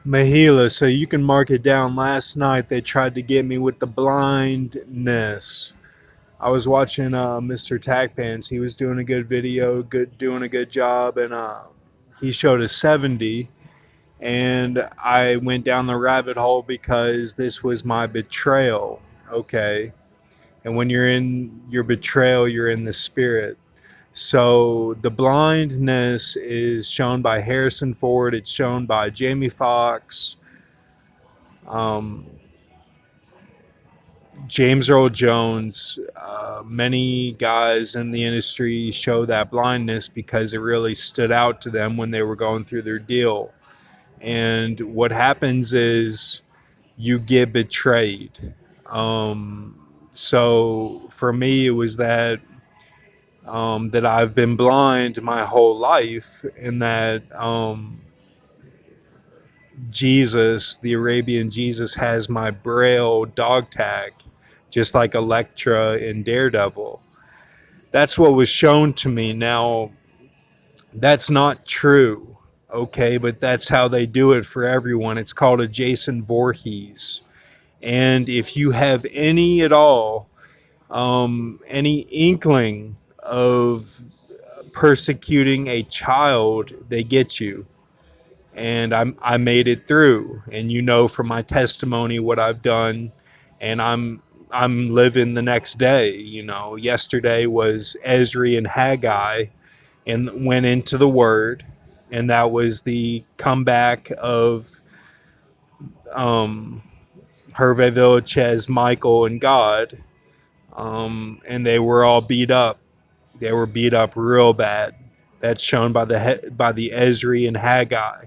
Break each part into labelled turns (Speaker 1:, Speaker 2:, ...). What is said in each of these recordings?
Speaker 1: Mahila, so you can mark it down. Last night they tried to get me with the blindness. I was watching Mr. Pants. He was doing a good video, doing a good job, and he showed a 70. And I went down the rabbit hole because this was my betrayal. Okay, and when you're in your betrayal, you're in the spirit. So the blindness is shown by Harrison Ford. It's shown by Jamie Foxx. Um, James Earl Jones, many guys in the industry show that blindness because it really stood out to them when they were going through their deal. And what happens is you get betrayed. So for me, it was that I've been blind my whole life, and that Jesus, the Arabian Jesus, has my Braille dog tag, just like Elektra in Daredevil. That's what was shown to me. Now, that's not true, okay, but that's how they do it for everyone. It's called a Jason Voorhees. And if you have any at all, any inkling of persecuting a child, they get you. And I made it through. And you know from my testimony what I've done, and I'm living the next day. You know, yesterday was Ezri and Haggai, and went into the Word, and that was the comeback of um, Hervé Villachez, Michael, and God, and they were all beat up. They were beat up real bad. That's shown by the Ezri and Haggai.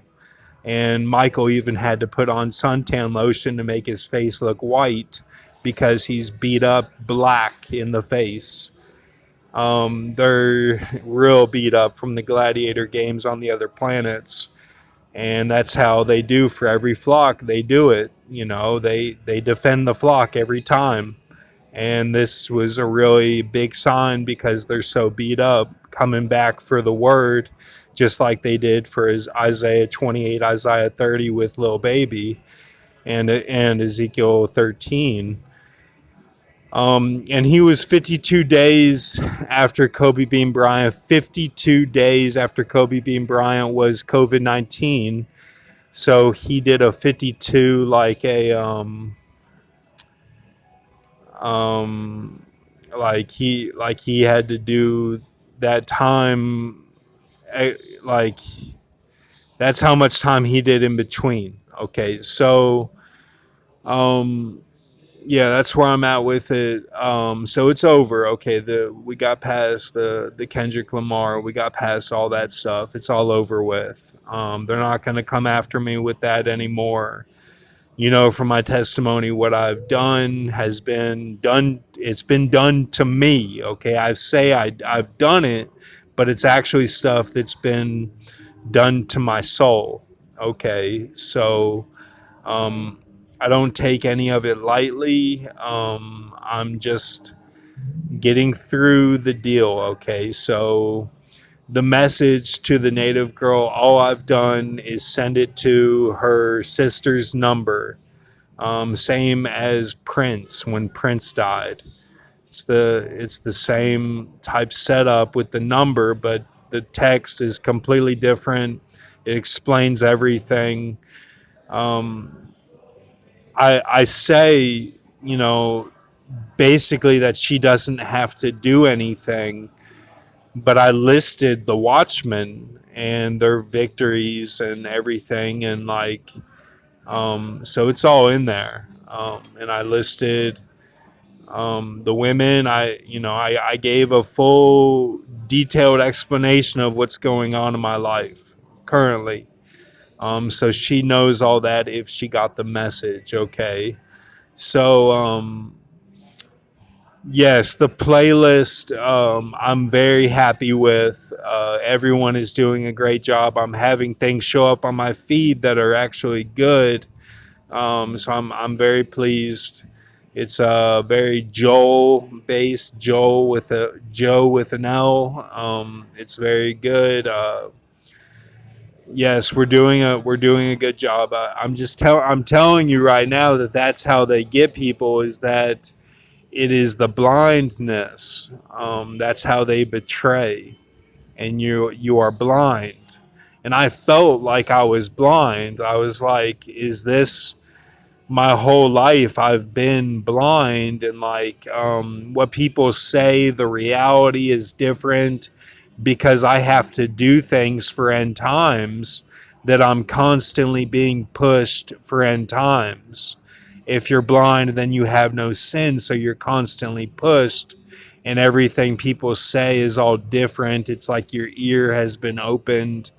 Speaker 1: And Michael even had to put on suntan lotion to make his face look white because he's beat up black in the face. They're real beat up from the gladiator games on the other planets, and that's how they do for every flock. They do it. You know, they defend the flock every time, and this was a really big sign because they're so beat up, coming back for the word, just like they did for his Isaiah 28, Isaiah 30 with Lil Baby, and Ezekiel 13. And he was 52 days after Kobe Bean Bryant. 52 days after Kobe Bean Bryant was COVID-19. So he did a 52 um, like he had to do that time. Like that's how much time he did in between. Okay, so um, yeah, that's where I'm at with it. So it's over. Okay, we got past the Kendrick Lamar. We got past all that stuff. It's all over with. They're not going to come after me with that anymore. You know, from my testimony, what I've done has been done. It's been done to me. Okay, I've done it, but it's actually stuff that's been done to my soul. Okay, so um, I don't take any of it lightly. I'm just getting through the deal. Okay, so the message to the native girl, all I've done is send it to her sister's number. Same as Prince when Prince died. It's the same type setup with the number, but the text is completely different. It explains everything. Um, I say, you know, basically that she doesn't have to do anything, but I listed the Watchmen and their victories and everything, and so it's all in there. And I listed the women. I gave a full, detailed explanation of what's going on in my life currently. So she knows all that if she got the message. Okay. So, yes, the playlist I'm very happy with. Everyone is doing a great job. I'm having things show up on my feed that are actually good. So I'm very pleased. It's very Joel based, Joe with an L. It's very good. Yes, we're doing a good job. I'm telling you right now that that's how they get people, is that it is the blindness. That's how they betray, and you are blind. And I felt like I was blind. I was like, is this my whole life? I've been blind, and like what people say, the reality is different because I have to do things for end times, that I'm constantly being pushed for end times. If you're blind, then you have no sin, so you're constantly pushed, and everything people say is all different. It's like your ear has been opened,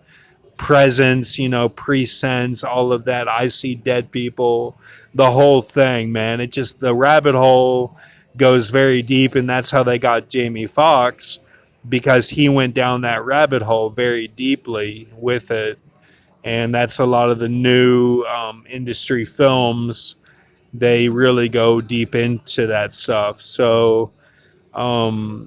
Speaker 1: presence, presence, all of that. I see dead people, the whole thing, man. It just, the rabbit hole goes very deep, and that's how they got JAMiE FOXX, because he went down that rabbit hole very deeply with it. And that's a lot of the new industry films. They really go deep into that stuff. So, and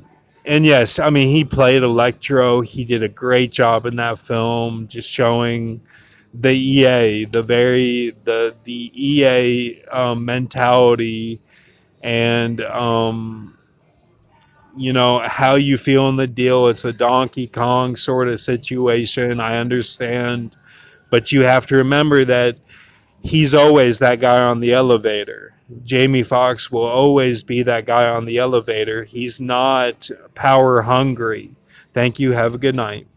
Speaker 1: yes, I mean, he played Electro. He did a great job in that film, just showing the EA, the EA mentality, and how you feel in the deal. It's a Donkey Kong sort of situation. I understand, but you have to remember that he's always that guy on the elevator. JAMiE FOXX will always be that guy on the elevator. He's not power hungry. Thank you. Have a good night.